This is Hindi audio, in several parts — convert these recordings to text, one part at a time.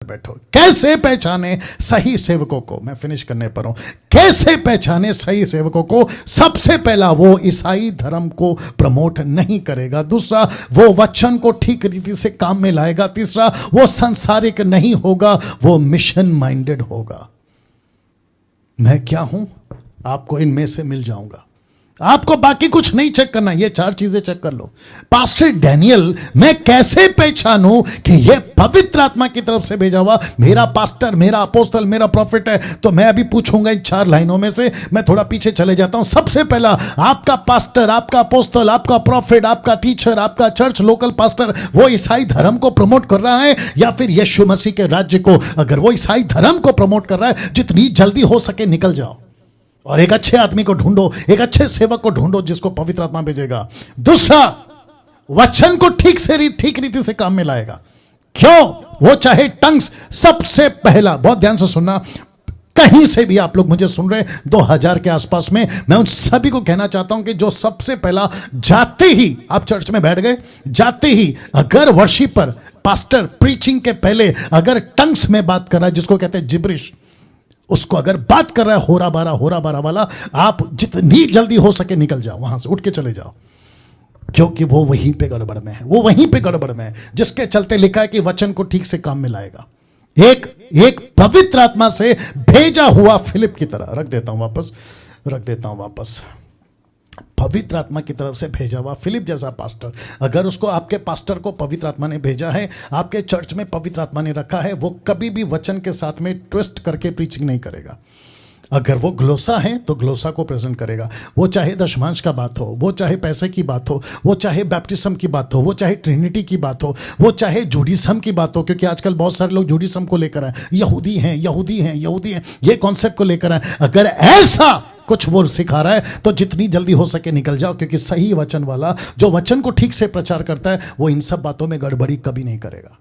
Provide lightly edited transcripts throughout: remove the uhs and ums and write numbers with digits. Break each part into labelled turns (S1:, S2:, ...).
S1: बैठो। कैसे पहचाने सही सेवकों को, मैं फिनिश करने पर हूं। कैसे पहचाने सही सेवकों को? सबसे पहला, वो ईसाई धर्म को प्रमोट नहीं करेगा। दूसरा, वो वचन को ठीक रीति से काम में लाएगा। तीसरा, वो सांसारिक नहीं होगा, वो मिशन माइंडेड होगा। मैं क्या हूं? आपको इनमें से मिल जाऊंगा। आपको बाकी कुछ नहीं चेक करना, ये चार चीजें चेक कर लो। पास्टर डैनियल, मैं कैसे पहचानूं कि ये पवित्र आत्मा की तरफ से भेजा हुआ मेरा पास्टर, मेरा अपोस्तल, मेरा प्रॉफिट है? तो मैं अभी पूछूंगा इन चार लाइनों में से। मैं थोड़ा पीछे चले जाता हूं। सबसे पहला, आपका पास्टर, आपका अपोस्तल, आपका प्रॉफिट, आपका टीचर, आपका चर्च लोकल पास्टर वो ईसाई धर्म को प्रमोट कर रहा है या फिर यीशु मसीह के राज्य को? अगर वो ईसाई धर्म को प्रमोट कर रहा है, जितनी जल्दी हो सके निकल जाओ और एक अच्छे आदमी को ढूंढो, एक अच्छे सेवक को ढूंढो जिसको पवित्र आत्मा भेजेगा। दूसरा, वचन को ठीक रीति से काम में लाएगा। क्यों? वो चाहे टंग्स, सबसे पहला, बहुत ध्यान से सुनना, कहीं से भी आप लोग मुझे सुन रहे हैं 2000 के आसपास में, मैं उन सभी को कहना चाहता हूं कि जो सबसे पहला जाते ही आप चर्च में बैठ गए, जाते ही अगर वर्शिपर, पास्टर प्रीचिंग के पहले अगर टंग्स में बात कर रहा है, जिसको कहते हैं जिब्रिश, उसको अगर बात कर रहा है होरा बारा वाला, आप जितनी जल्दी हो सके निकल जाओ, वहां से उठ के चले जाओ। क्योंकि वो वहीं पे गड़बड़ में है, वो वहीं पे गड़बड़ में है, जिसके चलते लिखा है कि वचन को ठीक से काम में लाएगा। एक पवित्र आत्मा से भेजा हुआ फिलिप की तरह, रख देता हूं वापस। पवित्र आत्मा की तरफ से भेजा हुआ फिलिप जैसा पास्टर, अगर उसको, आपके पास्टर को पवित्र आत्मा ने भेजा है, आपके चर्च में पवित्र आत्मा ने रखा है, वो कभी भी वचन के साथ में ट्विस्ट करके प्रीचिंग नहीं करेगा। अगर वो ग्लोसा है तो ग्लोसा को प्रेजेंट करेगा। वो चाहे दशमांश का बात हो, वो चाहे पैसे की बात हो, वो चाहे बैप्टिज्म की बात हो, वो चाहे ट्रिनिटी की बात हो, वो चाहे जूडिज्म की बात हो, क्योंकि आजकल बहुत सारे लोग जूडिज्म को लेकर आए, यहूदी हैं, ये कॉन्सेप्ट को लेकर आए। अगर ऐसा कुछ वो सिखा रहा है तो जितनी जल्दी हो सके निकल जाओ, क्योंकि सही वचन वाला जो वचन को ठीक से प्रचार करता है वो इन सब बातों में गड़बड़ी कभी नहीं करेगा।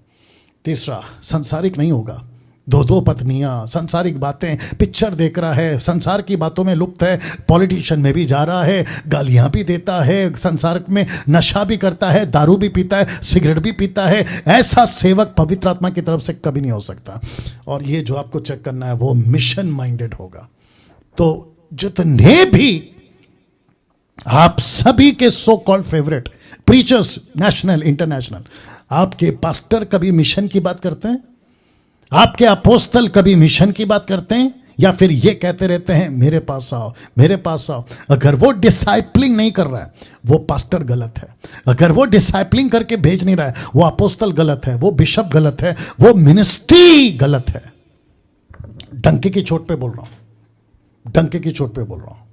S1: तीसरा, संसारिक नहीं होगा। दो पत्नियां, सांसारिक बातें, पिक्चर देख रहा है, संसार की बातों में लुप्त है, पॉलिटिशियन में भी जा रहा है, गालियां भी देता है, संसार में नशा भी करता है, दारू भी पीता है, सिगरेट भी पीता है। ऐसा सेवक पवित्र आत्मा की तरफ से कभी नहीं हो सकता। और ये जो आपको चेक करना है वो मिशन माइंडेड होगा। तो जितने भी आप सभी के so called favourite preachers, national international, आपके पास्टर कभी मिशन की बात करते हैं? आपके अपोस्तल कभी मिशन की बात करते हैं? या फिर ये कहते रहते हैं मेरे पास आओ, मेरे पास आओ? अगर वो डिसाइपलिंग नहीं कर रहा है वो पास्टर गलत है। अगर वो डिसाइपलिंग करके भेज नहीं रहा है वो अपोस्तल गलत है, वो बिशप गलत है, वो मिनिस्ट्री गलत है। डंके की चोट पे बोल रहा हूं, डंके की चोट पे बोल रहा हूं।